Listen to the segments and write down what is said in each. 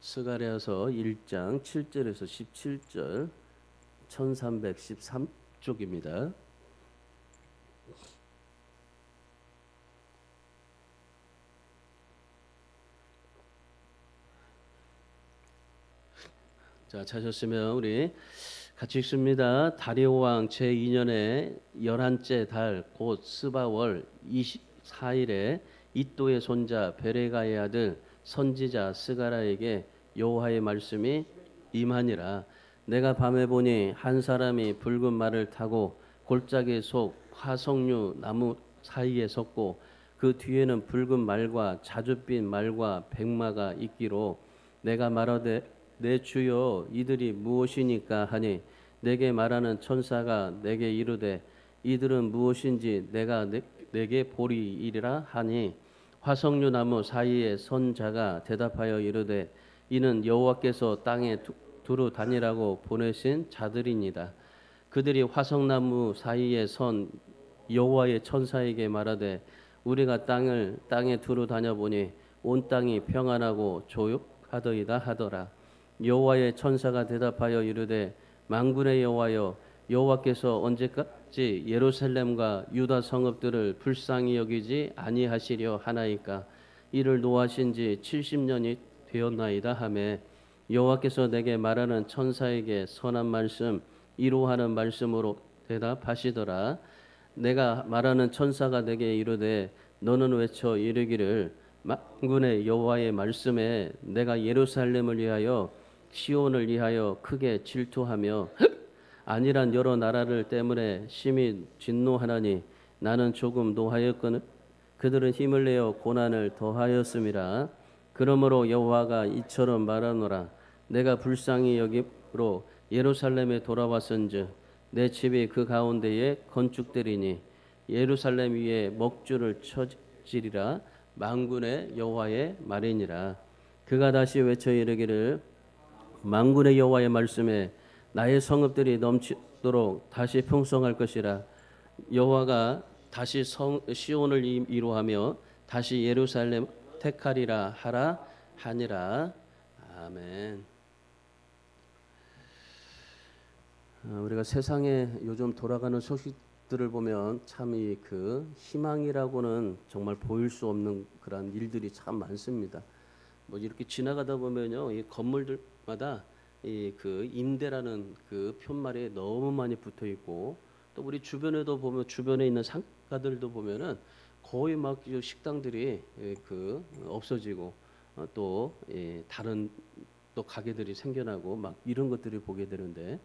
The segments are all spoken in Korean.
스가랴서 1장 7절에서 17절 1313쪽입니다. 자, 찾으셨으면 우리 같이 읽습니다. 다리오 왕 제2년에 11째 달 곧 스바월 24일에 이또의 손자 베레가의 아들 선지자 스가랴에게 여호와의 말씀이 임하니라. 내가 밤에 보니 한 사람이 붉은 말을 타고 골짜기 속 화석류 나무 사이에 섰고 그 뒤에는 붉은 말과 자줏빛 말과 백마가 있기로 내가 말하되 내 주여 이들이 무엇이니까 하니 내게 말하는 천사가 내게 이르되 이들은 무엇인지 내가 내게 보리이리라 하니 화석류 나무 사이에 선 자가 대답하여 이르되 이는 여호와께서 땅에 두루 다니라고 보내신 자들이니이다. 그들이 화석나무 사이에 선 여호와의 천사에게 말하되 우리가 땅에 두루 다녀보니 온 땅이 평안하고 조용하더이다 하더라. 여호와의 천사가 대답하여 이르되 만군의 여호와여 여호와께서 언제까지 예루살렘과 유다 성읍들을 불쌍히 여기지 아니하시려 하나이까. 이를 노하신 지 70년이 되었나이다 하매 여호와께서 내게 말하는 천사에게 선한 말씀 이로하는 말씀으로 대답하시더라. 내가 말하는 천사가 내게 이르되 너는 외쳐 이르기를 만군의 여호와의 말씀에 내가 예루살렘을 위하여 시온을 위하여 크게 질투하며 아니란 여러 나라를 때문에 심히 진노하나니 나는 조금 노하였거늘 그들은 힘을 내어 고난을 더하였음이라. 그러므로 여호와가 이처럼 말하노라. 내가 불쌍히 여김으로 예루살렘에 돌아왔은즉 내 집이 그 가운데에 건축되리니 예루살렘 위에 먹줄을 쳐지리라. 만군의 여호와의 말이니라. 그가 다시 외쳐 이르기를 만군의 여호와의 말씀에 나의 성읍들이 넘치도록 다시 풍성할 것이라. 여호와가 다시 시온을 이루하며 다시 예루살렘 택하리라 하라 하니라. 아멘. 우리가 세상에 요즘 돌아가는 소식들을 보면 참 이 그 희망이라고는 정말 보일 수 없는 그런 일들이 참 많습니다. 뭐 이렇게 지나가다 보면요, 이 건물들마다 이 그 임대라는 그 편말이 너무 많이 붙어 있고, 또 우리 주변에도 보면 주변에 있는 상가들도 보면은 거의 막 식당들이 그 없어지고 또 다른 또 가게들이 생겨나고 막 이런 것들을 보게 되는데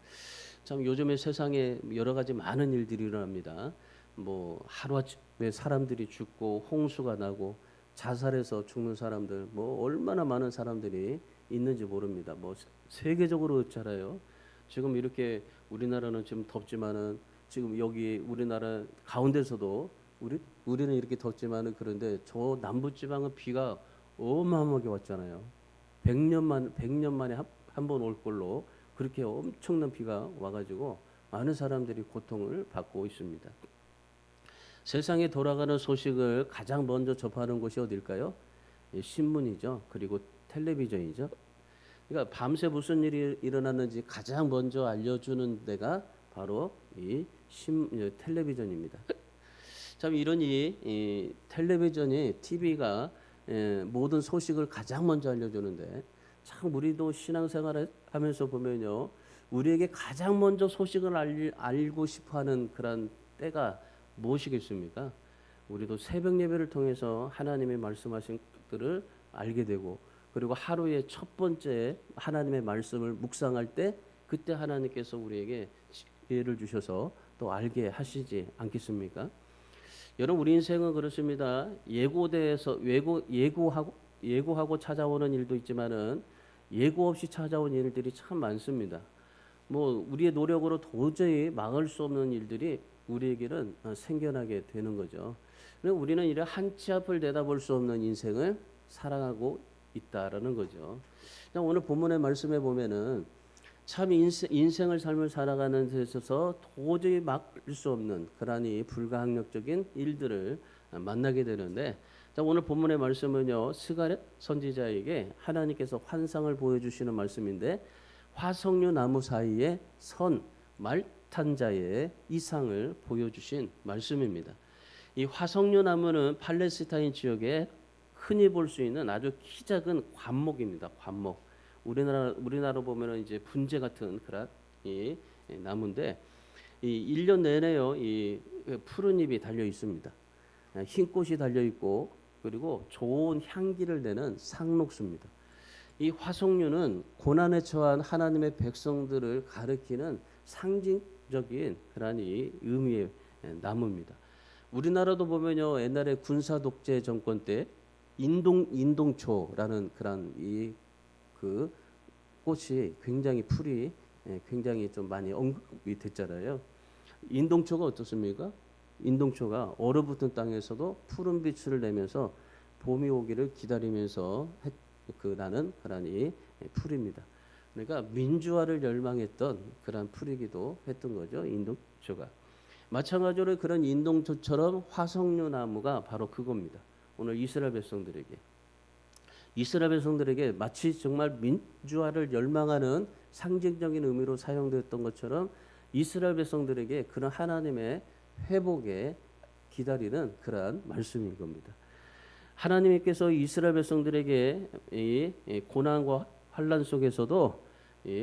참 요즘에 세상에 여러 가지 많은 일들이 일어납니다. 뭐 하루아침에 사람들이 죽고 홍수가 나고 자살해서 죽는 사람들 뭐 얼마나 많은 사람들이 있는지 모릅니다. 뭐 세계적으로 그렇잖아요. 지금 이렇게 우리나라는 지금 덥지만은 지금 여기 우리나라 가운데서도 우리는 이렇게 덥지만은 그런데 저 남부 지방은 비가 어마어마하게 왔잖아요. 100년 만에 한 번 올 걸로 그렇게 엄청난 비가 와가지고 많은 사람들이 고통을 받고 있습니다. 세상에 돌아가는 소식을 가장 먼저 접하는 곳이 어딜까요? 신문이죠. 그리고 텔레비전이죠. 그러니까 밤새 무슨 일이 일어났는지 가장 먼저 알려주는 데가 바로 이 텔레비전입니다. 참 이런 이 텔레비전이 TV가 모든 소식을 가장 먼저 알려주는데 참 우리도 신앙생활을 하면서 보면요, 우리에게 가장 먼저 소식을 알고 싶어하는 그런 때가 무엇이겠습니까? 우리도 새벽 예배를 통해서 하나님의 말씀하신 것들을 알게 되고 그리고 하루의 첫 번째 하나님의 말씀을 묵상할 때 그때 하나님께서 우리에게 지혜를 주셔서 또 알게 하시지 않겠습니까? 여러분 우리 인생은 그렇습니다. 예고하고 찾아오는 일도 있지만은 예고 없이 찾아온 일들이 참 많습니다. 뭐 우리의 노력으로 도저히 막을 수 없는 일들이 우리에게는 생겨나게 되는 거죠. 우리는 이런 한 치 앞을 내다볼 수 없는 인생을 살아가고 있다라는 거죠. 오늘 본문의 말씀에 보면은 참 인생을 삶을 살아가는 데 있어서 도저히 막을 수 없는 그러한 이 불가항력적인 일들을 만나게 되는데 자, 오늘 본문의 말씀은요, 스가랴 선지자에게 하나님께서 환상을 보여주시는 말씀인데, 화석류 나무 사이에 선 말탄자의 이상을 보여주신 말씀입니다. 이 화석류 나무는 팔레스타인 지역에 흔히 볼 수 있는 아주 키 작은 관목입니다. 관목. 우리나라로 보면은 이제 분재 같은 그런 이 나무인데, 이 1년 내내요, 이 푸른 잎이 달려 있습니다. 흰 꽃이 달려 있고, 그리고 좋은 향기를 내는 상록수입니다. 이 화석류는 고난에 처한 하나님의 백성들을 가리키는 상징적인 그런 이 의미의 나무입니다. 우리나라도 보면요, 옛날에 군사 독재 정권 때 인동초라는 그런 그 꽃이 굉장히 풀이 굉장히 좀 많이 언급이 됐잖아요. 인동초가 어떻습니까? 인동초가 얼어붙은 땅에서도 푸른 빛을 내면서 봄이 오기를 기다리면서 나는 그런 이 풀입니다. 그러니까 민주화를 열망했던 그런 풀이기도 했던 거죠. 인동초가. 마찬가지로 그런 인동초처럼 화석류 나무가 바로 그겁니다. 오늘 이스라엘 백성들에게 마치 정말 민주화를 열망하는 상징적인 의미로 사용되었던 것처럼 이스라엘 백성들에게 그런 하나님의 회복에 기다리는 그러한 말씀인 겁니다. 하나님께서 이스라엘 백성들에게 이 고난과 환난 속에서도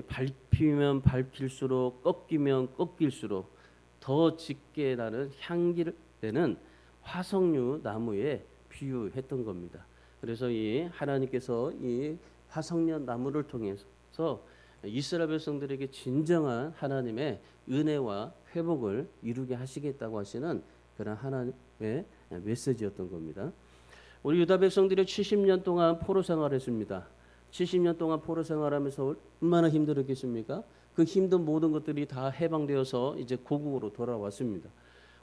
밟히면 밟힐수록 꺾이면 꺾일수록 더 짙게 나는 향기를 내는 화석류 나무에 비유했던 겁니다. 그래서 이 하나님께서 이 화석류 나무를 통해서 이스라엘 백성들에게 진정한 하나님의 은혜와 회복을 이루게 하시겠다고 하시는 그런 하나님의 메시지였던 겁니다. 우리 유다 백성들이 70년 동안 포로 생활했습니다. 70년 동안 포로 생활하면서 얼마나 힘들었겠습니까? 그 힘든 모든 것들이 다 해방되어서 이제 고국으로 돌아왔습니다.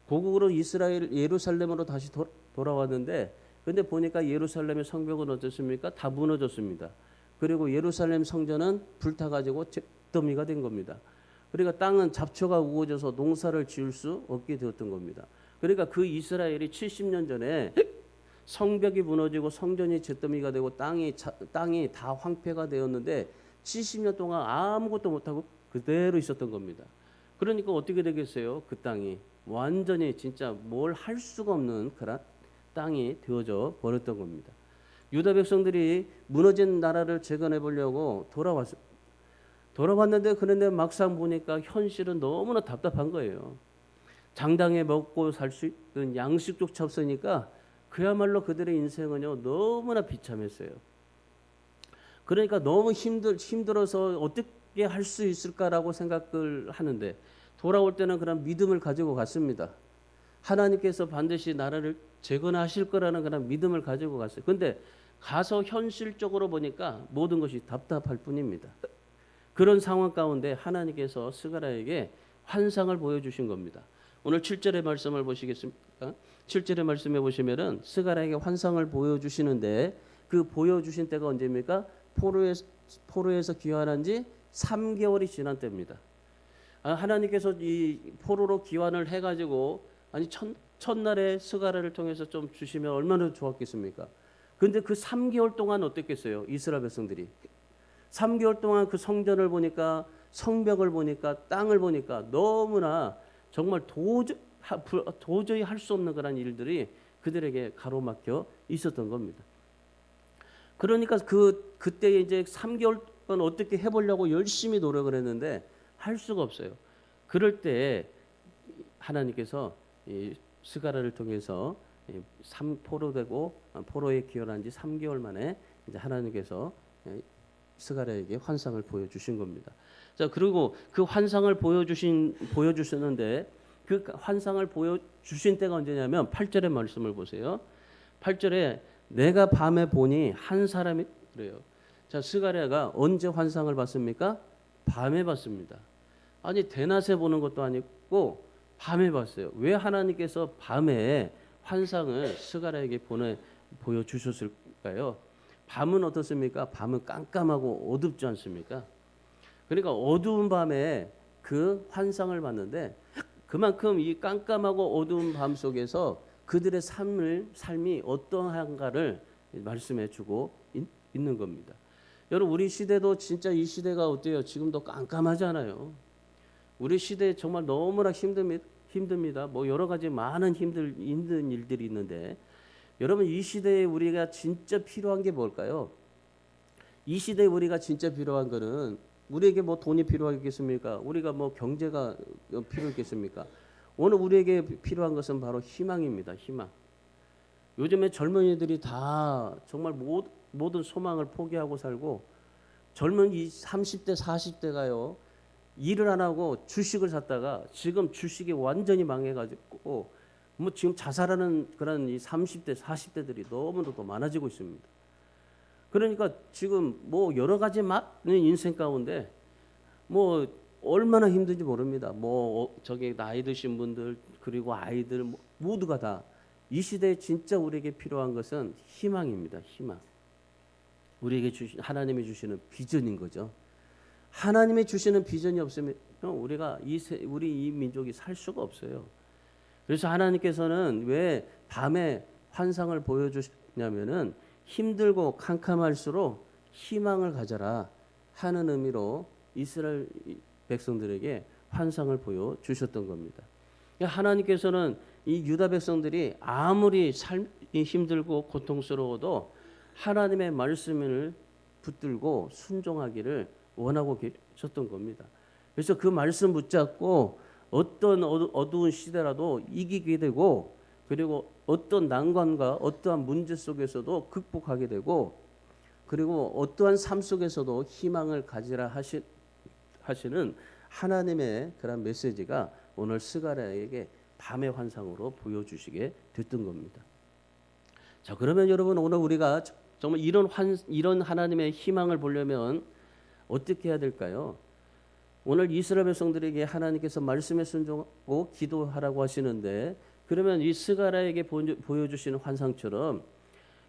고국으로 예루살렘으로 다시 돌아왔는데, 근데 보니까 예루살렘의 성벽은 어떻습니까? 다 무너졌습니다. 그리고 예루살렘 성전은 불타가지고 잿더미가 된 겁니다. 그러니까 땅은 잡초가 우거져서 농사를 지을 수 없게 되었던 겁니다. 그러니까 그 이스라엘이 70년 전에 성벽이 무너지고 성전이 잿더미가 되고 땅이 다 황폐가 되었는데 70년 동안 아무것도 못하고 그대로 있었던 겁니다. 그러니까 어떻게 되겠어요? 그 땅이 완전히 진짜 뭘 할 수가 없는 그런 땅이 되어져 버렸던 겁니다. 유다 백성들이 무너진 나라를 재건해 보려고 돌아왔는데, 그런데 막상 보니까 현실은 너무나 답답한 거예요. 장당에 먹고 살 수 있는 양식조차 없으니까 그야말로 그들의 인생은요 너무나 비참했어요. 그러니까 너무 힘들어서 어떻게 할 수 있을까라고 생각을 하는데, 돌아올 때는 그런 믿음을 가지고 갔습니다. 하나님께서 반드시 나라를 재건하실 거라는 그런 믿음을 가지고 갔어요. 근데 가서 현실적으로 보니까 모든 것이 답답할 뿐입니다. 그런 상황 가운데 하나님께서 스가랴에게 환상을 보여주신 겁니다. 오늘 7절의 말씀을 보시겠습니까? 7절의 말씀에 보시면은 스가랴에게 환상을 보여주시는데, 그 보여주신 때가 언제입니까? 포로에서 귀환한 지 3개월이 지난 때입니다. 하나님께서 이 포로로 귀환을 해가지고 첫날에 스가랴를 통해서 좀 주시면 얼마나 좋았겠습니까? 근데 그 3개월 동안 어땠겠어요? 이스라엘 백성들이 3개월 동안 그 성전을 보니까, 성벽을 보니까, 땅을 보니까 너무나 정말 도저히 할 수 없는 그런 일들이 그들에게 가로막혀 있었던 겁니다. 그러니까 그때 이제 3개월 동안 어떻게 해보려고 열심히 노력을 했는데 할 수가 없어요. 그럴 때 하나님께서 이 스가랴를 통해서 포로에 귀환한 지 3개월 만에 이제 하나님께서 스가랴에게 환상을 보여주신 겁니다. 자, 그리고 그 환상을 보여주셨는데, 그 환상을 보여주신 때가 언제냐면 8절의 말씀을 보세요. 8절에 내가 밤에 보니 한 사람이 그래요. 자, 스가랴가 언제 환상을 봤습니까? 밤에 봤습니다. 아니 대낮에 보는 것도 아니고 밤에 봤어요. 왜 하나님께서 밤에 환상을 스가랴에게 보여주셨을까요? 밤은 어떻습니까? 밤은 깜깜하고 어둡지 않습니까? 그러니까 어두운 밤에 그 환상을 봤는데, 그만큼 이 깜깜하고 어두운 밤 속에서 그들의 삶이 어떠한가를 말씀해 주고 있는 겁니다. 여러분, 우리 시대도 진짜 이 시대가 어때요? 지금도 깜깜하잖아요. 우리 시대에 정말 너무나 힘듭니다. 뭐 여러 가지 많은 힘든 일들이 있는데, 여러분, 이 시대에 우리가 진짜 필요한 게 뭘까요? 이 시대에 우리가 진짜 필요한 거는, 우리에게 뭐 돈이 필요하겠습니까? 우리가 뭐 경제가 필요하겠습니까? 오늘 우리에게 필요한 것은 바로 희망입니다. 희망. 요즘에 젊은이들이 다 정말 모든 소망을 포기하고 살고, 젊은 이 30대 40대가요 일을 안 하고 주식을 샀다가 지금 주식이 완전히 망해가지고 뭐 지금 자살하는 그런 이 30대 40대들이 너무나도 많아지고 있습니다. 그러니까 지금 뭐 여러 가지 많은 인생 가운데 뭐 얼마나 힘든지 모릅니다. 뭐 저기 나이 드신 분들 그리고 아이들 모두가 다 이 시대에 진짜 우리에게 필요한 것은 희망입니다. 희망. 우리에게 하나님이 주시는 비전인 거죠. 하나님이 주시는 비전이 없으면 우리가 우리 이 민족이 살 수가 없어요. 그래서 하나님께서는 왜 밤에 환상을 보여주시냐면은 힘들고 캄캄할수록 희망을 가져라 하는 의미로 이스라엘 백성들에게 환상을 보여주셨던 겁니다. 하나님께서는 이 유다 백성들이 아무리 삶이 힘들고 고통스러워도 하나님의 말씀을 붙들고 순종하기를 원하고 계셨던 겁니다. 그래서 그 말씀 붙잡고 어떤 어두운 시대라도 이기게 되고, 그리고 어떤 난관과 어떠한 문제 속에서도 극복하게 되고, 그리고 어떠한 삶 속에서도 희망을 가지라 하시는 하나님의 그런 메시지가 오늘 스가랴에게 밤의 환상으로 보여주시게 됐던 겁니다. 자, 그러면 여러분, 오늘 우리가 정말 이런 하나님의 희망을 보려면 어떻게 해야 될까요? 오늘 이스라엘 백성들에게 하나님께서 말씀에 순종하고 기도하라고 하시는데, 그러면 이 스가랴에게 보여주시는 환상처럼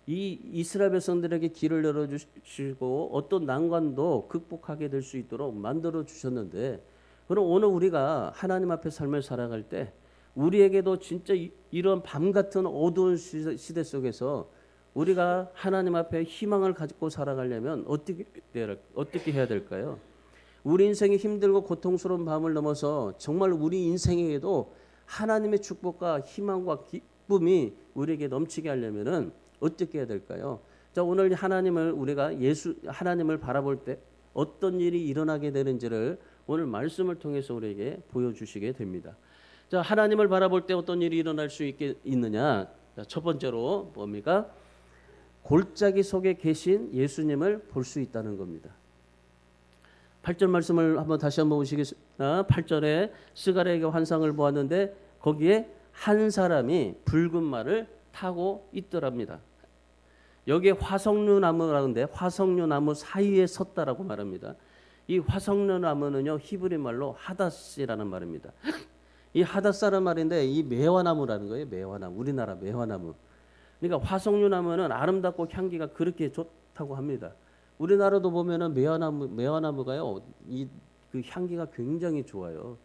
이 이스라엘 백성들에게 길을 열어주시고 어떤 난관도 극복하게 될 수 있도록 만들어 주셨는데, 그럼 오늘 우리가 하나님 앞에 삶을 살아갈 때 우리에게도 진짜 이런 밤 같은 어두운 시대 속에서 우리가 하나님 앞에 희망을 가지고 살아가려면 어떻게 해야 될까요? 우리 인생이 힘들고 고통스러운 밤을 넘어서 정말 우리 인생에게도 하나님의 축복과 희망과 기쁨이 우리에게 넘치게 하려면은 어떻게 해야 될까요? 자, 오늘 우리가 하나님을 바라볼 때 어떤 일이 일어나게 되는지를 오늘 말씀을 통해서 우리에게 보여주시게 됩니다. 자, 하나님을 바라볼 때 어떤 일이 일어날 수 있느냐? 자, 첫 번째로 뭡니까? 골짜기 속에 계신 예수님을 볼 수 있다는 겁니다. 8절 말씀을 다시 한번 보시겠습니다. 8절에 스가랴에게 환상을 보았는데 거기에 한 사람이 붉은 말을 타고 있더랍니다. 여기에 화석류나무라는데 화석류나무 사이에 섰다라고 말합니다. 이 화석류나무는요 히브리 말로 하닷이라는 말입니다. 이 하닷사라는 말인데 이 매화나무라는 거예요. 매화나무, 우리나라 매화나무. 그러니까 화석류나무는 아름답고 향기가 그렇게 좋다고 합니다. 우리나라도 보면은 매화나무가요 그 향기가 굉장히 좋아요.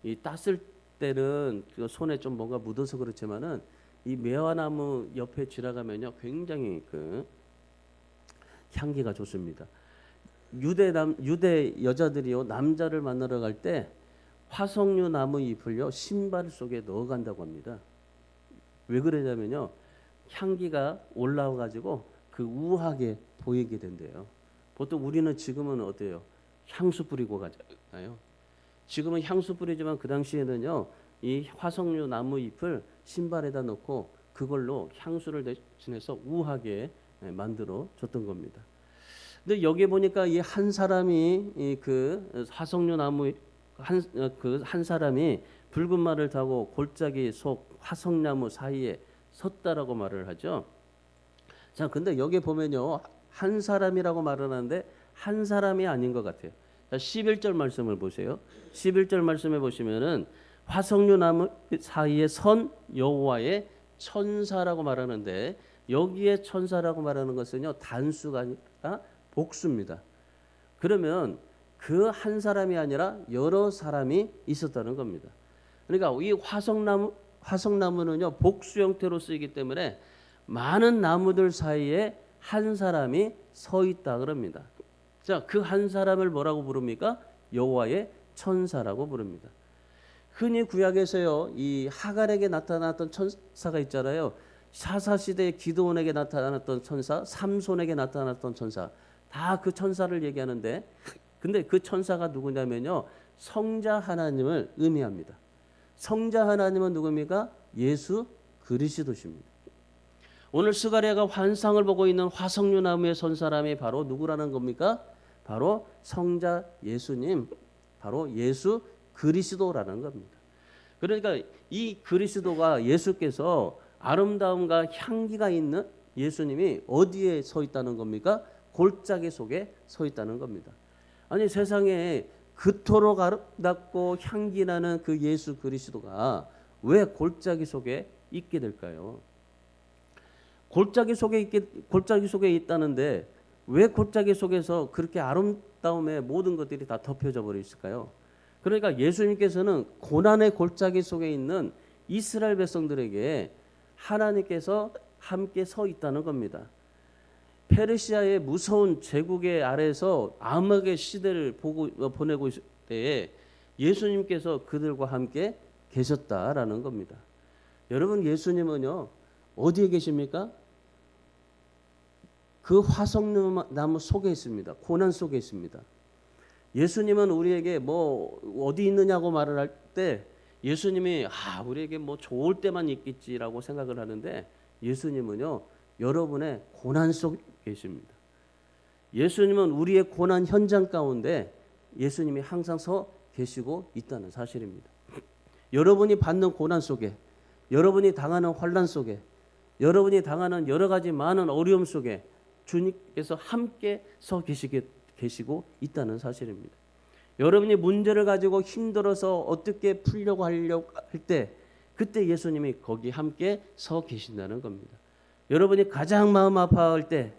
이 땄을 때는 그 손에 좀 뭔가 묻어서 그렇지만은 이 매화나무 옆에 지나가면요 굉장히 그 향기가 좋습니다. 유대 여자들이요 남자를 만나러 갈 때 화석류 나무 잎을요 신발 속에 넣어 간다고 합니다. 왜 그러냐면요 향기가 올라와 가지고 그 우아하게 보이게 된대요. 보통 우리는 지금은 어때요? 향수 뿌리고 가잖아요. 지금은 향수 뿌리지만 그 당시에는요 이 화석류 나무 잎을 신발에다 넣고 그걸로 향수를 대신해서 우아하게 만들어 줬던 겁니다. 근데 여기 보니까 이 한 사람이 그 화석류 나무 한 사람이 붉은 말을 타고 골짜기 속 화석나무 사이에 섰다라고 말을 하죠. 자, 근데 여기 보면요 한 사람이라고 말을 하는데 한 사람이 아닌 것 같아요. 자, 11절 말씀을 보세요. 11절 말씀에 보시면은 화석류 나무 사이에 선 여호와의 천사라고 말하는데 여기에 천사라고 말하는 것은요 단수가 아니라 복수입니다. 그러면 그 한 사람이 아니라 여러 사람이 있었다는 겁니다. 그러니까 이 화석나무 화석나무는요 복수 형태로 쓰이기 때문에 많은 나무들 사이에 한 사람이 서 있다 그럽니다. 자, 그 한 사람을 뭐라고 부릅니까? 여호와의 천사라고 부릅니다. 흔히 구약에서요 이 하갈에게 나타났던 천사가 있잖아요. 사사시대의 기드온에게 나타났던 천사, 삼손에게 나타났던 천사, 다 그 천사를 얘기하는데, 근데 그 천사가 누구냐면요 성자 하나님을 의미합니다. 성자 하나님은 누굽니까? 예수 그리스도십니다. 오늘 스가랴가 환상을 보고 있는 화석류 나무에 선 사람이 바로 누구라는 겁니까? 바로 성자 예수님, 바로 예수 그리스도라는 겁니다. 그러니까 이 그리스도가 예수께서 아름다움과 향기가 있는 예수님이 어디에 서 있다는 겁니까? 골짜기 속에 서 있다는 겁니다. 아니 세상에 그토록 아름답고 향기 나는 그 예수 그리스도가 왜 골짜기 속에 있게 될까요? 골짜기 속에 있다는데 왜 골짜기 속에서 그렇게 아름다움의 모든 것들이 다 덮여져 버려 있을까요? 그러니까 예수님께서는 고난의 골짜기 속에 있는 이스라엘 백성들에게 하나님께서 함께 서 있다는 겁니다. 페르시아의 무서운 제국의 아래에서 암흑의 시대를 보내고 있을 때에 예수님께서 그들과 함께 계셨다라는 겁니다. 여러분 예수님은요 어디에 계십니까? 그 화석나무 속에 있습니다. 고난 속에 있습니다. 예수님은 우리에게 뭐 어디 있느냐고 말을 할 때 예수님이 우리에게 뭐 좋을 때만 있겠지라고 생각을 하는데 예수님은요 여러분의 고난 속에 계십니다. 예수님은 우리의 고난 현장 가운데 예수님이 항상 서 계시고 있다는 사실입니다. 여러분이 받는 고난 속에, 여러분이 당하는 환난 속에, 여러분이 당하는 여러 가지 많은 어려움 속에 주님께서 함께 서 계시고 있다는 사실입니다. 여러분이 문제를 가지고 힘들어서 어떻게 풀려고 하려고 할 때 그때 예수님이 거기 함께 서 계신다는 겁니다. 여러분이 가장 마음 아파할 때,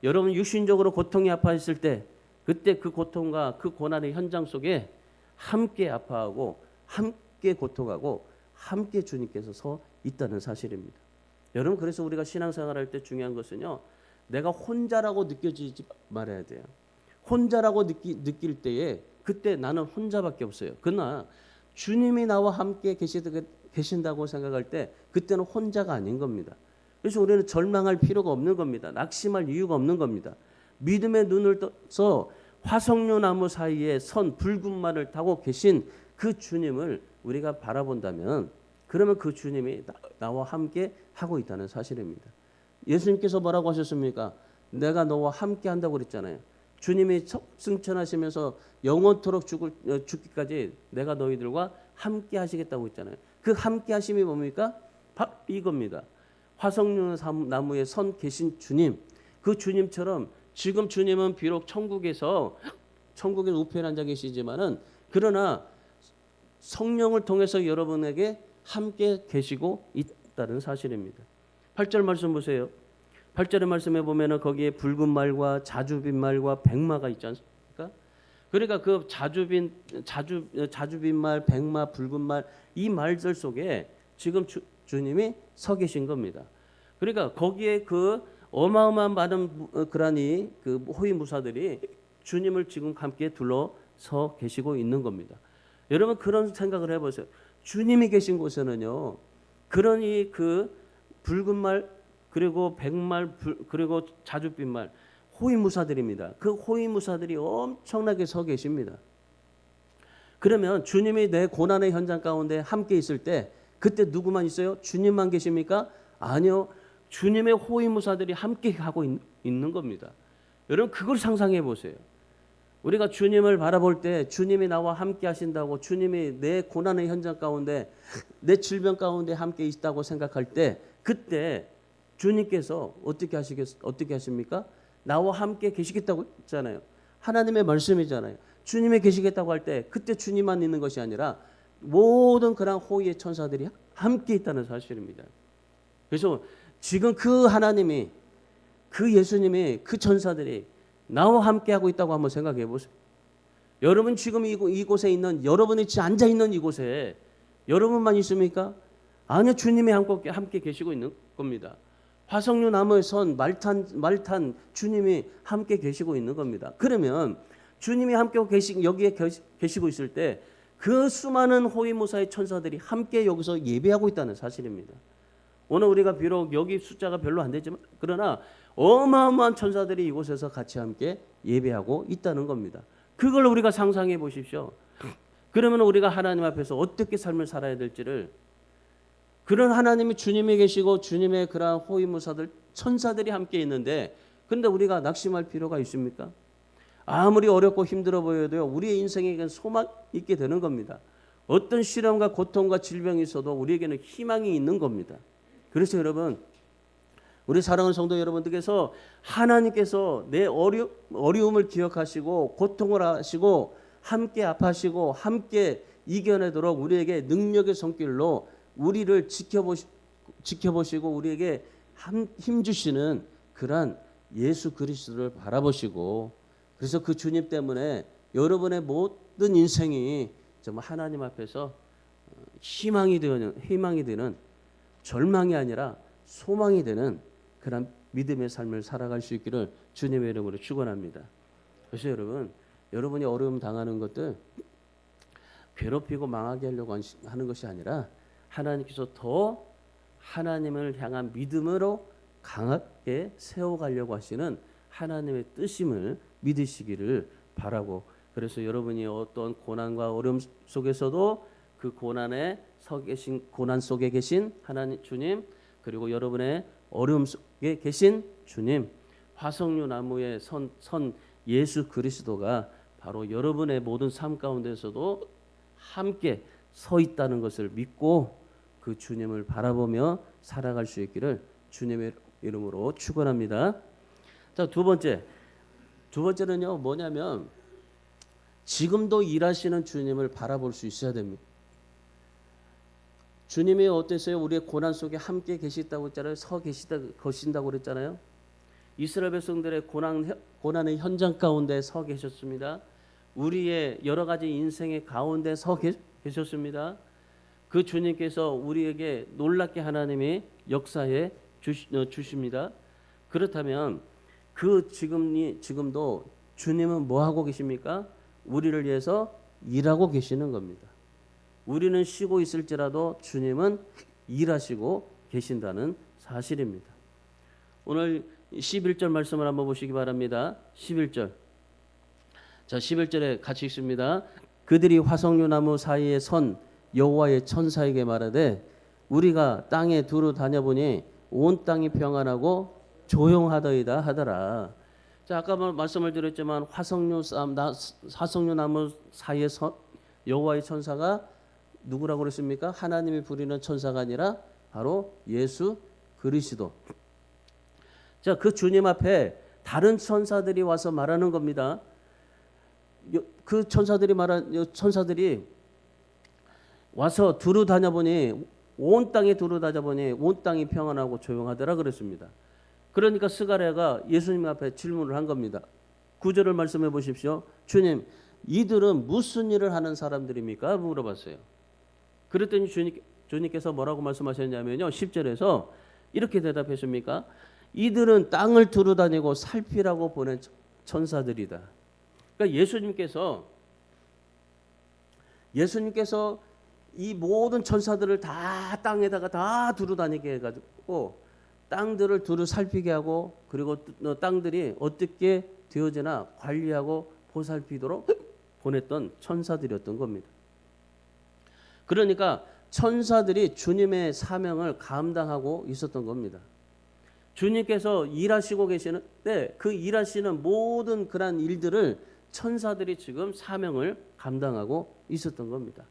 여러분 육신적으로 고통이 아파했을 때 그때 그 고통과 그 고난의 현장 속에 함께 아파하고 함께 고통하고 함께 주님께서 서 있다는 사실입니다. 여러분 그래서 우리가 신앙생활할 때 중요한 것은요 내가 혼자라고 느껴지지 말아야 돼요. 혼자라고 느낄 때에 그때 나는 혼자밖에 없어요. 그러나 주님이 나와 함께 계신다고 생각할 때 그때는 혼자가 아닌 겁니다. 그래서 우리는 절망할 필요가 없는 겁니다. 낙심할 이유가 없는 겁니다. 믿음의 눈을 떠서 화석류 나무 사이에 선 붉은 말을 타고 계신 그 주님을 우리가 바라본다면 그러면 그 주님이 나와 함께 하고 있다는 사실입니다. 예수님께서 뭐라고 하셨습니까? 내가 너와 함께 한다고 그랬잖아요. 주님이 승천하시면서 영원토록 죽기까지 내가 너희들과 함께 하시겠다고 했잖아요. 그 함께 하심이 뭡니까? 바로 이겁니다. 화석류 나무에 선 계신 주님, 그 주님처럼 지금 주님은 비록 천국에서 우편에 앉아 계시지만은 그러나 성령을 통해서 여러분에게 함께 계시고 있다는 사실입니다. 8절 말씀 보세요. 8절의 말씀에 보면은 거기에 붉은 말과 자주빈 말과 백마가 있지 않습니까? 그러니까 그 자주빈 말, 백마, 붉은 말 이 말들 속에 지금 주님이 서 계신 겁니다. 그러니까 거기에 그 어마어마한 많은 그러니 그 호위무사들이 주님을 지금 함께 둘러서 계시고 있는 겁니다. 여러분 그런 생각을 해보세요. 주님이 계신 곳에는요, 그러니 그 붉은 말 그리고 백말 그리고 자줏빛 말 호위무사들입니다. 그 호위무사들이 엄청나게 서 계십니다. 그러면 주님이 내 고난의 현장 가운데 함께 있을 때 그때 누구만 있어요? 주님만 계십니까? 아니요. 주님의 호위무사들이 함께 하고 있는 겁니다. 여러분 그걸 상상해 보세요. 우리가 주님을 바라볼 때 주님이 나와 함께 하신다고, 주님이 내 고난의 현장 가운데 내 질병 가운데 함께 있다고 생각할 때 그때 주님께서 어떻게 하십니까? 나와 함께 계시겠다고 했잖아요. 하나님의 말씀이잖아요. 주님이 계시겠다고 할 때 그때 주님만 있는 것이 아니라 모든 그런 호위의 천사들이 함께 있다는 사실입니다. 그래서 지금 그 하나님이, 그 예수님이, 그 천사들이 나와 함께 하고 있다고 한번 생각해 보세요. 여러분 지금 이곳에 있는, 여러분이 앉아 있는 이곳에 여러분만 있습니까? 아니요, 주님이 함께 계시고 있는 겁니다. 화석류 나무의 선 말탄 주님이 함께 계시고 있는 겁니다. 그러면 주님이 함께 여기에 계시고 있을 때 그 수많은 호위무사의 천사들이 함께 여기서 예배하고 있다는 사실입니다. 오늘 우리가 비록 여기 숫자가 별로 안 되지만 그러나 어마어마한 천사들이 이곳에서 같이 함께 예배하고 있다는 겁니다. 그걸 우리가 상상해 보십시오. 그러면 우리가 하나님 앞에서 어떻게 삶을 살아야 될지를, 그런 하나님이 주님이 계시고 주님의 그러한 호위무사들 천사들이 함께 있는데, 그런데 우리가 낙심할 필요가 있습니까? 아무리 어렵고 힘들어 보여도요, 우리의 인생에게는 소망이 있게 되는 겁니다. 어떤 시련과 고통과 질병이 있어도 우리에게는 희망이 있는 겁니다. 그래서 여러분, 우리 사랑하는 성도 여러분들께서 하나님께서 내 어려움을 기억하시고 고통을 하시고 함께 아파하시고 함께 이겨내도록 우리에게 능력의 손길로 우리를 지켜보시고 우리에게 힘 주시는 그러한 예수 그리스도를 바라보시고, 그래서 그 주님 때문에 여러분의 모든 인생이 정말 하나님 앞에서 희망이 되는, 절망이 아니라 소망이 되는 그런 믿음의 삶을 살아갈 수 있기를 주님의 이름으로 축원합니다. 그래서 여러분이 어려움 당하는 것들 괴롭히고 망하게 하려고 하는 것이 아니라 하나님께서 더 하나님을 향한 믿음으로 강하게 세워가려고 하시는 하나님의 뜻임을 믿으시기를 바라고, 그래서 여러분이 어떤 고난과 어려움 속에서도 그 고난 속에 계신 하나님 주님, 그리고 여러분의 어려움 속에 계신 주님, 화석류 나무의 선 예수 그리스도가 바로 여러분의 모든 삶 가운데서도 함께 서 있다는 것을 믿고 그 주님을 바라보며 살아갈 수 있기를 주님의 이름으로 축원합니다. 자, 두 번째는요, 뭐냐면 지금도 일하시는 주님을 바라볼 수 있어야 됩니다. 주님이 어땠어요? 우리의 고난 속에 함께 계시다고 했잖아요. 거신다고 그랬잖아요. 이스라엘 백성들의 고난의 현장 가운데 서 계셨습니다. 우리의 여러 가지 인생의 가운데 서 계셨습니다. 그 주님께서 우리에게 놀랍게 하나님이 역사해 주십니다. 그렇다면 지금도 주님은 뭐 하고 계십니까? 우리를 위해서 일하고 계시는 겁니다. 우리는 쉬고 있을지라도 주님은 일하시고 계신다는 사실입니다. 오늘 11절 말씀을 한번 보시기 바랍니다. 11절. 자, 11절에 같이 읽습니다. 그들이 화석류 나무 사이에 선 여호와의 천사에게 말하되 우리가 땅에 두루 다녀보니 온 땅이 평안하고 조용하더이다 하더라. 자, 아까 말씀을 드렸지만 화석류 나무 사이에 선 여호와의 천사가 누구라고 그랬습니까? 하나님이 부리는 천사가 아니라 바로 예수 그리스도. 자, 그 주님 앞에 다른 천사들이 와서 말하는 겁니다. 그 천사들이 와서 두루 다녀보니 온 땅에 온 땅이 평안하고 조용하더라 그랬습니다. 그러니까 스가랴가 예수님 앞에 질문을 한 겁니다. 9절을 말씀해 보십시오. 주님, 이들은 무슨 일을 하는 사람들입니까? 물어봤어요. 그랬더니 주님께서 뭐라고 말씀하셨냐면요, 10절에서 이렇게 대답했습니까? 이들은 땅을 두루 다니고 살피라고 보낸 천사들이다. 그러니까 예수님께서 이 모든 천사들을 다 땅에다가 다 두루 다니게 해가지고 땅들을 두루 살피게 하고, 그리고 땅들이 어떻게 되어지나 관리하고 보살피도록 보냈던 천사들이었던 겁니다. 그러니까 천사들이 주님의 사명을 감당하고 있었던 겁니다. 주님께서 일하시고 계시는데 그 일하시는 모든 그러한 일들을 천사들이 지금 사명을 감당하고 있었던 겁니다.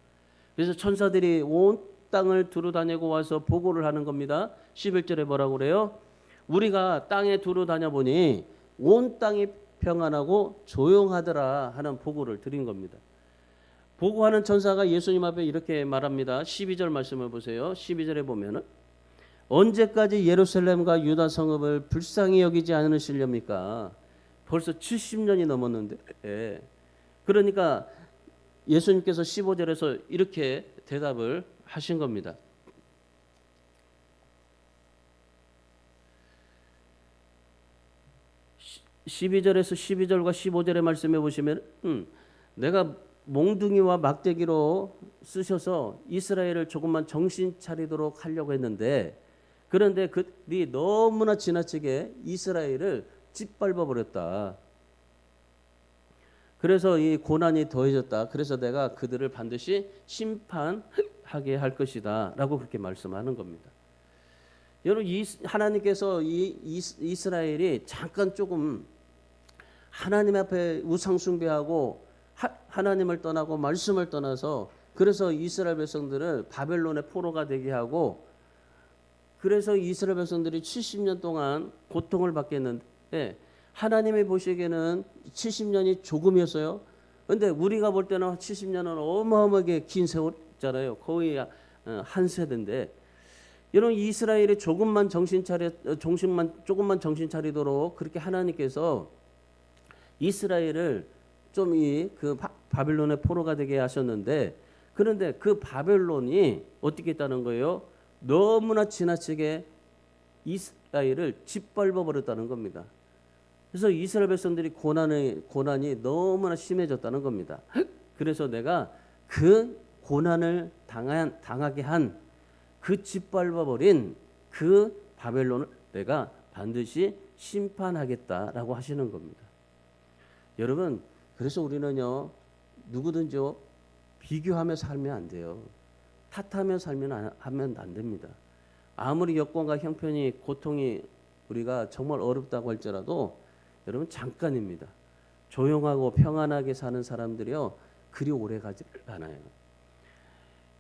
그래서 천사들이 온 땅을 두루 다니고 와서 보고를 하는 겁니다. 11절에 뭐라고 그래요? 우리가 땅에 두루 다녀보니 온 땅이 평안하고 조용하더라 하는 보고를 드린 겁니다. 보고하는 천사가 예수님 앞에 이렇게 말합니다. 12절 말씀을 보세요. 12절에 보면은 언제까지 예루살렘과 유다 성읍을 불쌍히 여기지 않으시렵니까? 벌써 70년이 넘었는데. 그러니까 예수님께서 15절에서 이렇게 대답을 하신 겁니다. 12절에서 12절과 15절의 말씀해 보시면 내가 몽둥이와 막대기로 쓰셔서 이스라엘을 조금만 정신 차리도록 하려고 했는데 그런데 그들이 너무나 지나치게 이스라엘을 짓밟아 버렸다. 그래서 이 고난이 더해졌다. 그래서 내가 그들을 반드시 심판하게 할 것이다 라고 그렇게 말씀하는 겁니다. 여러분 하나님께서 이스라엘이 잠깐 조금 하나님 앞에 우상 숭배하고 하나님을 떠나고 말씀을 떠나서 그래서 이스라엘 백성들을 바벨론의 포로가 되게 하고 그래서 이스라엘 백성들이 70년 동안 고통을 받겠는데 하나님이 보시기에는 70년이 조금이었어요. 근데 우리가 볼 때는 70년은 어마어마하게 긴 세월이잖아요. 거의 한 세대인데 여러분 이스라엘이 조금만 정신 차리도록 그렇게 하나님께서 이스라엘을 좀 그 바벨론의 포로가 되게 하셨는데 그런데 그 바벨론이 어떻게 했다는 거예요? 너무나 지나치게 이스라엘을 짓밟아 버렸다는 겁니다. 그래서 이스라엘 백성들이 고난이 너무나 심해졌다는 겁니다. 그래서 내가 그 고난을 당하게 한 그 짓밟아 버린 그 바벨론을 내가 반드시 심판하겠다라고 하시는 겁니다. 여러분 그래서 우리는요 누구든지 비교하며 살면 안 돼요. 탓하며 하면 안 됩니다. 아무리 여건과 형편이 고통이 우리가 정말 어렵다고 할지라도 여러분 잠깐입니다. 조용하고 평안하게 사는 사람들이요 그리 오래 가지 않아요.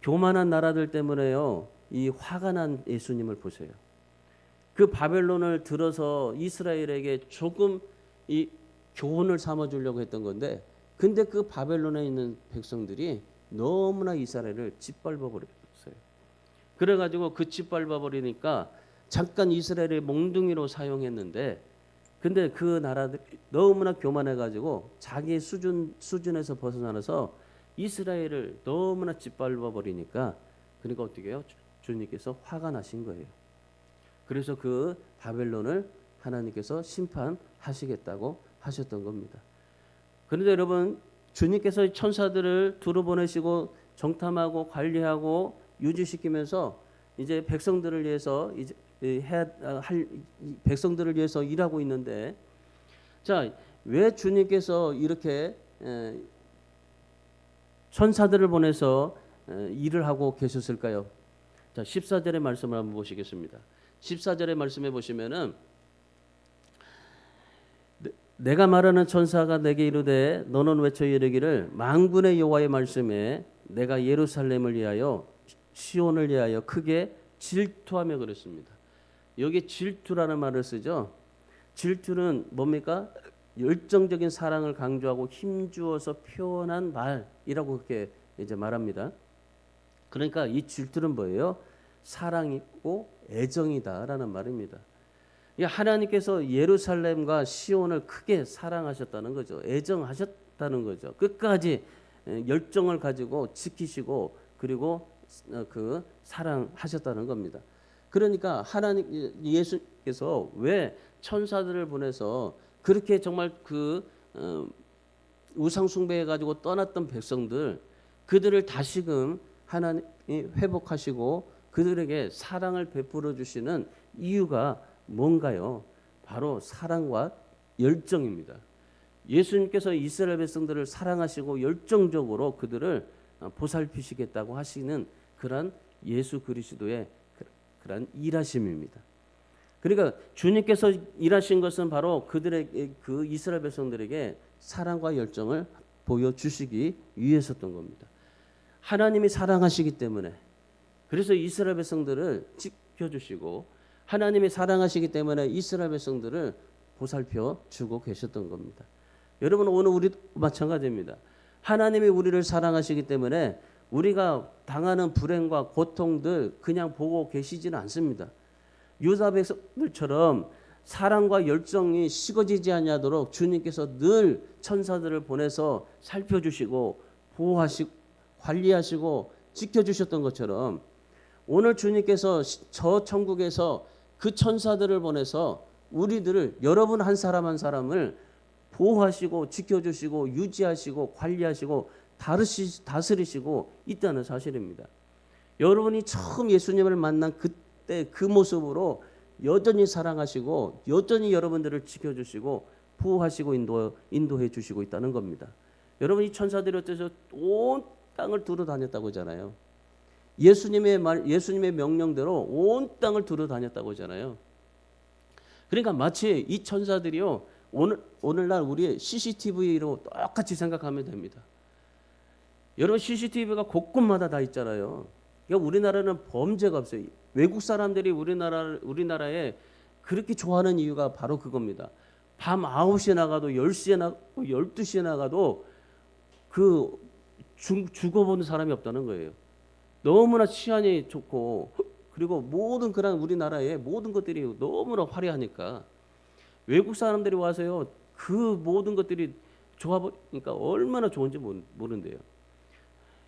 교만한 나라들 때문에요 이 화가 난 예수님을 보세요. 그 바벨론을 들어서 이스라엘에게 조금 이 교훈을 삼아 주려고 했던 건데 근데 그 바벨론에 있는 백성들이 너무나 이스라엘을 짓밟아 버렸어요. 그래가지고 그 짓밟아 버리니까 잠깐 이스라엘의 몽둥이로 사용했는데 근데 그 나라들이 너무나 교만해가지고 자기 수준에서 벗어나서 이스라엘을 너무나 짓밟아 버리니까 그러니까 어떻게 해요? 주님께서 화가 나신 거예요. 그래서 그 바벨론을 하나님께서 심판하시겠다고 하셨던 겁니다. 그런데 여러분 주님께서 천사들을 두루 보내시고 정탐하고 관리하고 유지시키면서 이제 백성들을 위해서 백성들을 위해서 일하고 있는데 자, 왜 주님께서 이렇게 천사들을 보내서 일을 하고 계셨을까요? 자, 14절의 말씀을 한번 보시겠습니다. 14절의 말씀에 보시면은 내가 말하는 천사가 내게 이르되 너는 외쳐 이르기를 만군의 여호와의 말씀에 내가 예루살렘을 위하여 시온을 위하여 크게 질투하며 그랬습니다. 여기 질투라는 말을 쓰죠. 질투는 뭡니까? 열정적인 사랑을 강조하고 힘주어서 표현한 말이라고 그렇게 이제 말합니다. 그러니까 이 질투는 뭐예요? 사랑이고 애정이다라는 말입니다. 하나님께서 예루살렘과 시온을 크게 사랑하셨다는 거죠. 애정하셨다는 거죠. 끝까지 열정을 가지고 지키시고 그리고 그 사랑하셨다는 겁니다. 그러니까 하나님 예수께서 왜 천사들을 보내서 그렇게 정말 그 우상 숭배해 가지고 떠났던 백성들 그들을 다시금 하나님이 회복하시고 그들에게 사랑을 베풀어 주시는 이유가 뭔가요? 바로 사랑과 열정입니다. 예수님께서 이스라엘 백성들을 사랑하시고 열정적으로 그들을 보살피시겠다고 하시는 그런 예수 그리스도의 그런 일하심입니다. 그러니까 주님께서 일하신 것은 바로 그들의 그 이스라엘 백성들에게 사랑과 열정을 보여주시기 위해서였던 겁니다. 하나님이 사랑하시기 때문에 그래서 이스라엘 백성들을 지켜주시고 하나님이 사랑하시기 때문에 이스라엘 백성들을 보살펴 주고 계셨던 겁니다. 여러분 오늘 우리도 마찬가지입니다. 하나님이 우리를 사랑하시기 때문에 우리가 당하는 불행과 고통들 그냥 보고 계시지는 않습니다. 유다 백성들처럼 사랑과 열정이 식어지지 아니하도록 주님께서 늘 천사들을 보내서 살펴주시고 보호하시고 관리하시고 지켜주셨던 것처럼 오늘 주님께서 저 천국에서 그 천사들을 보내서 우리들을 여러분 한 사람 한 사람을 보호하시고 지켜주시고 유지하시고 관리하시고 다스리시고 있다는 사실입니다. 여러분이 처음 예수님을 만난 그때 그 모습으로 여전히 사랑하시고 여전히 여러분들을 지켜주시고 보호하시고 인도해 주시고 있다는 겁니다. 여러분이 천사들이 어째서 온 땅을 두루 다녔다고 하잖아요. 예수님의 명령대로 온 땅을 두루 다녔다고 하잖아요. 그러니까 마치 이 천사들이요 오늘날 우리의 CCTV로 똑같이 생각하면 됩니다. 여러분 CCTV가 곳곳마다 다 있잖아요. 그러니까 우리나라는 범죄가 없어요. 외국 사람들이 우리나라에 그렇게 좋아하는 이유가 바로 그겁니다. 밤 9시에 나가도 10시에 나가도 12시에 나가도 그 죽어보는 사람이 없다는 거예요. 너무나 치안이 좋고 그리고 모든 그런 우리나라의 모든 것들이 너무나 화려하니까 외국 사람들이 와서요 그 모든 것들이 좋아 보니까 얼마나 좋은지 모른대요.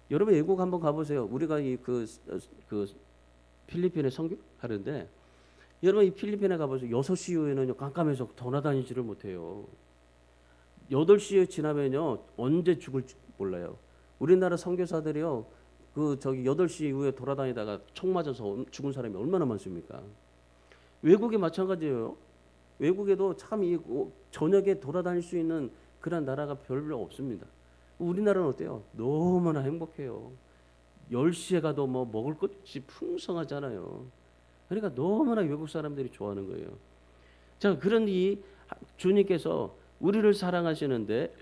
여러분 외국 한번 가보세요. 우리가 그 필리핀에 선교하는데 여러분 이 필리핀에 가보세요. 6시 이후에는요 깜깜해서 돌아다니지를 못해요. 8시에 지나면요 언제 죽을지 몰라요. 우리나라 선교사들이요 그 8시 이후에 돌아다니다가 총 맞아서 죽은 사람이 얼마나 많습니까? 외국에 마찬가지예요. 외국에도 참 이 저녁에 돌아다닐 수 있는 그런 나라가 별로 없습니다. 우리나라는 어때요? 너무나 행복해요. 10시에 가도 뭐 먹을 것이 풍성하잖아요. 그러니까 너무나 외국 사람들이 좋아하는 거예요. 자, 그런 이 주님께서 우리를 사랑하시는데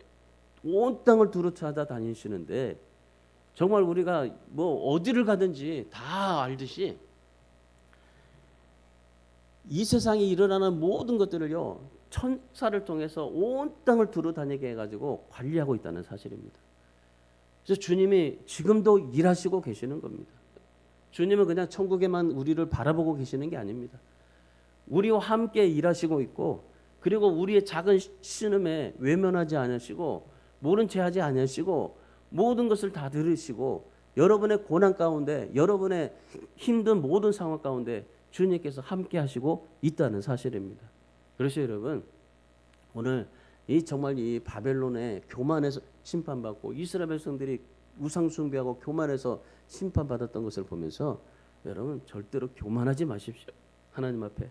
온 땅을 두루 찾아다니시는데 정말 우리가 뭐 어디를 가든지 다 알듯이 이 세상에 일어나는 모든 것들을요 천사를 통해서 온 땅을 두루 다니게 해가지고 관리하고 있다는 사실입니다. 그래서 주님이 지금도 일하시고 계시는 겁니다. 주님은 그냥 천국에만 우리를 바라보고 계시는 게 아닙니다. 우리와 함께 일하시고 있고 그리고 우리의 작은 신음에 외면하지 않으시고 모른 채 하지 않으시고 모든 것을 다 들으시고 여러분의 고난 가운데 여러분의 힘든 모든 상황 가운데 주님께서 함께 하시고 있다는 사실입니다. 그래서 여러분 오늘 정말 이 바벨론의 교만에서 심판받고 이스라엘 백성들이 우상 숭배하고 교만해서 심판받았던 것을 보면서 여러분 절대로 교만하지 마십시오. 하나님 앞에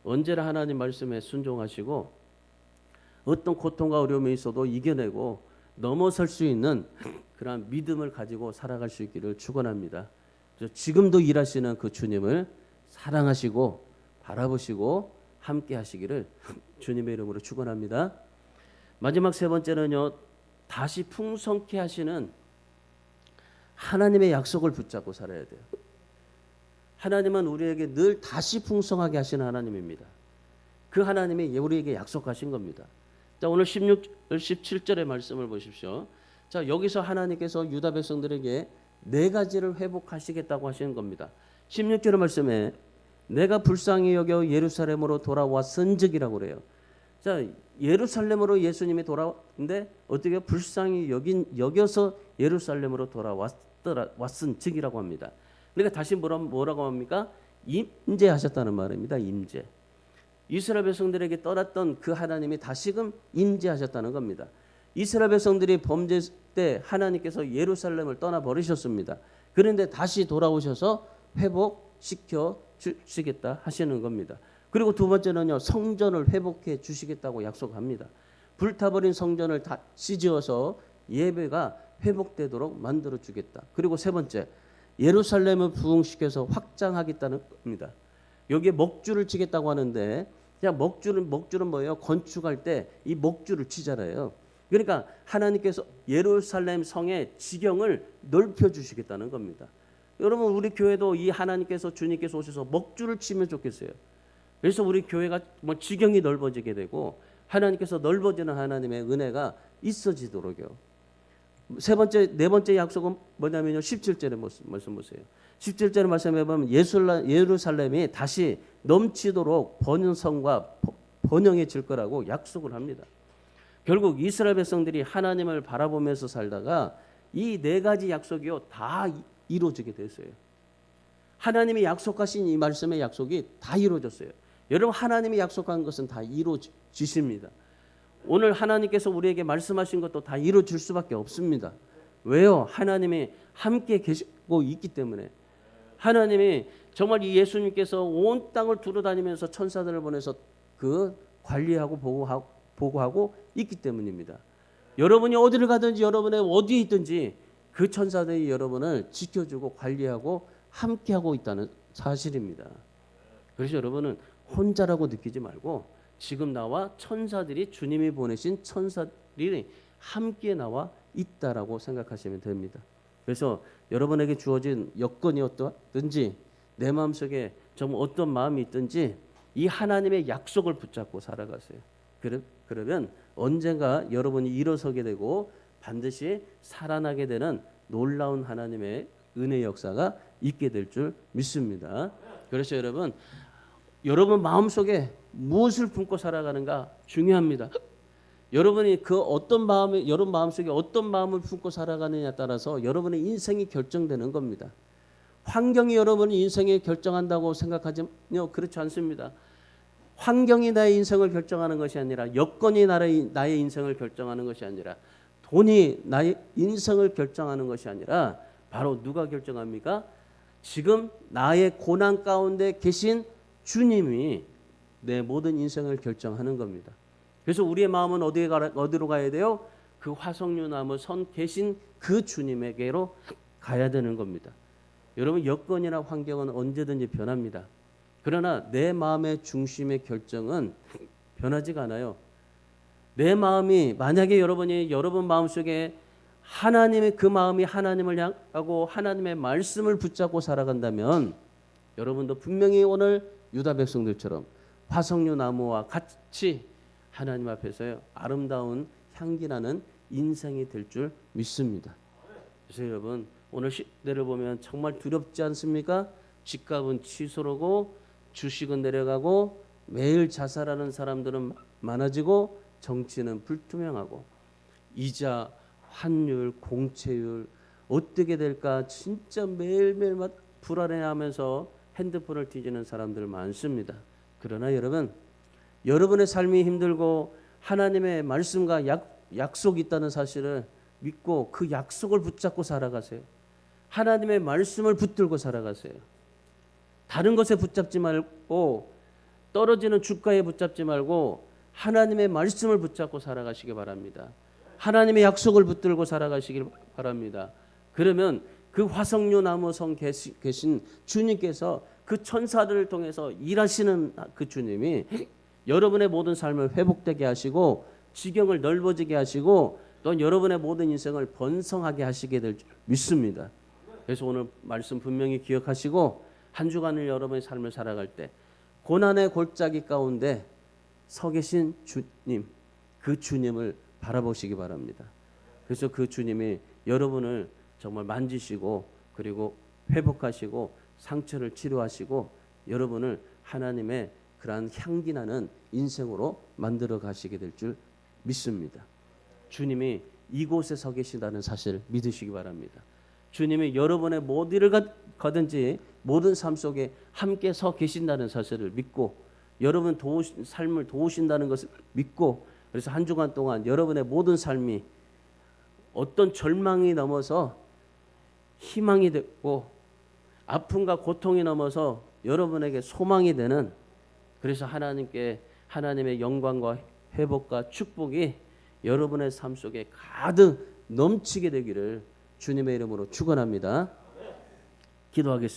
언제나 하나님 말씀에 순종하시고 어떤 고통과 어려움이 있어도 이겨내고 넘어설 수 있는 그러한 믿음을 가지고 살아갈 수 있기를 축원합니다. 지금도 일하시는 그 주님을 사랑하시고 바라보시고 함께 하시기를 주님의 이름으로 축원합니다. 마지막 세 번째는요. 다시 풍성케 하시는 하나님의 약속을 붙잡고 살아야 돼요. 하나님은 우리에게 늘 다시 풍성하게 하시는 하나님입니다. 그 하나님이 우리에게 약속하신 겁니다. 자, 오늘 17절의 말씀을 보십시오. 자, 여기서 하나님께서 유다 백성들에게 4가지를 회복하시겠다고 하시는 겁니다. 16절의 말씀에 내가 불쌍히 여겨 예루살렘으로 돌아왔은즉이라고 그래요. 자, 예루살렘으로 예수님이 돌아왔는데 어떻게 불쌍히 여겨서 예루살렘으로 왔은즉이라고 합니다. 그러니까 다시 뭐라고 합니까? 임재하셨다는 말입니다. 임재. 이스라엘 백성들에게 떠났던 그 하나님이 다시금 임재하셨다는 겁니다. 이스라엘 백성들이 범죄 때 하나님께서 예루살렘을 떠나버리셨습니다. 그런데 다시 돌아오셔서 회복시켜 주시겠다 하시는 겁니다. 그리고 두 번째는요. 성전을 회복해 주시겠다고 약속합니다. 불타버린 성전을 다시 지어서 예배가 회복되도록 만들어 주겠다. 그리고 세 번째 예루살렘을 부흥시켜서 확장하겠다는 겁니다. 여기에 먹줄을 치겠다고 하는데 그냥 먹줄은 뭐예요? 건축할 때 이 먹줄을 치잖아요. 그러니까 하나님께서 예루살렘 성의 지경을 넓혀 주시겠다는 겁니다. 여러분 우리 교회도 이 하나님께서 주님께서 오셔서 먹줄을 치면 좋겠어요. 그래서 우리 교회가 뭐 지경이 넓어지게 되고 하나님께서 넓어지는 하나님의 은혜가 있어지도록요. 네 번째 약속은 뭐냐면요. 17절의 말씀 보세요. 17절의 말씀에 보면 예루살렘이 다시 넘치도록 번성과 번영해질 거라고 약속을 합니다. 결국 이스라엘 백성들이 하나님을 바라보면서 살다가 이 4가지 약속이요 다 이루어지게 됐어요. 하나님이 약속하신 이 말씀의 약속이 다 이루어졌어요. 여러분 하나님이 약속한 것은 다 이루어지십니다. 오늘 하나님께서 우리에게 말씀하신 것도 다 이루어질 수밖에 없습니다. 왜요? 하나님이 함께 계시고 있기 때문에. 하나님이 정말 이 예수님께서 온 땅을 두루다니면서 천사들을 보내서 그 관리하고 보고하고 있기 때문입니다. 여러분이 어디를 가든지 여러분의 어디에 있든지 그 천사들이 여러분을 지켜주고 관리하고 함께하고 있다는 사실입니다. 그래서 여러분은 혼자라고 느끼지 말고 지금 나와 천사들이 주님이 보내신 천사들이 함께 나와 있다라고 생각하시면 됩니다. 그래서 여러분에게 주어진 여건이 어떠든지 내 마음속에 정말 어떤 마음이 있든지 이 하나님의 약속을 붙잡고 살아가세요. 그러면 언젠가 여러분이 일어서게 되고 반드시 살아나게 되는 놀라운 하나님의 은혜 역사가 있게 될 줄 믿습니다. 그래서 여러분 마음속에 무엇을 품고 살아가는가 중요합니다. 여러분이 그 어떤 마음에 여러분 마음속에 어떤 마음을 품고 살아가느냐에 따라서 여러분의 인생이 결정되는 겁니다. 환경이 여러분의 인생을 결정한다고 생각하지요? 그렇지 않습니다. 환경이 나의 인생을 결정하는 것이 아니라 여건이 나의 인생을 결정하는 것이 아니라 돈이 나의 인생을 결정하는 것이 아니라 바로 누가 결정합니까? 지금 나의 고난 가운데 계신 주님이 내 모든 인생을 결정하는 겁니다. 그래서 우리의 마음은 어디로 가야 돼요? 그 화석류나무 선 계신 그 주님에게로 가야 되는 겁니다. 여러분 여건이나 환경은 언제든지 변합니다. 그러나 내 마음의 중심의 결정은 변하지가 않아요. 내 마음이 만약에 여러분 마음속에 하나님의 그 마음이 하나님을 향하고 하나님의 말씀을 붙잡고 살아간다면 여러분도 분명히 오늘 유다 백성들처럼 화석류 나무와 같이 하나님 앞에서요 아름다운 향기 나는 인생이 될 줄 믿습니다. 그래서 여러분 오늘 시대를 보면 정말 두렵지 않습니까? 집값은 치솟고 주식은 내려가고 매일 자살하는 사람들은 많아지고 정치는 불투명하고 이자, 환율, 공채율 어떻게 될까 진짜 매일매일 불안해하면서 핸드폰을 뒤지는 사람들 많습니다. 그러나 여러분의 삶이 힘들고 하나님의 말씀과 약속이 있다는 사실을 믿고 그 약속을 붙잡고 살아가세요. 하나님의 말씀을 붙들고 살아가세요. 다른 것에 붙잡지 말고 떨어지는 주가에 붙잡지 말고 하나님의 말씀을 붙잡고 살아가시기 바랍니다. 하나님의 약속을 붙들고 살아가시길 바랍니다. 그러면 그 화석류 나무 성 계신 주님께서 그 천사들을 통해서 일하시는 그 주님이 여러분의 모든 삶을 회복되게 하시고 지경을 넓어지게 하시고 또 여러분의 모든 인생을 번성하게 하시게 될 줄 믿습니다. 그래서 오늘 말씀 분명히 기억하시고 한 주간을 여러분의 삶을 살아갈 때 고난의 골짜기 가운데 서 계신 주님, 그 주님을 바라보시기 바랍니다. 그래서 그 주님이 여러분을 정말 만지시고 그리고 회복하시고 상처를 치료하시고 여러분을 하나님의 그러한 향기 나는 인생으로 만들어 가시게 될 줄 믿습니다. 주님이 이곳에 서 계신다는 사실을 믿으시기 바랍니다. 주님이 여러분의 어디를 가든지 모든 삶 속에 함께 서 계신다는 사실을 믿고 여러분 삶을 도우신다는 것을 믿고 그래서 한 주간 동안 여러분의 모든 삶이 어떤 절망이 넘어서 희망이 되고 아픔과 고통이 넘어서 여러분에게 소망이 되는 그래서 하나님의 영광과 회복과 축복이 여러분의 삶 속에 가득 넘치게 되기를 주님의 이름으로 축원합니다. 기도하겠습니다.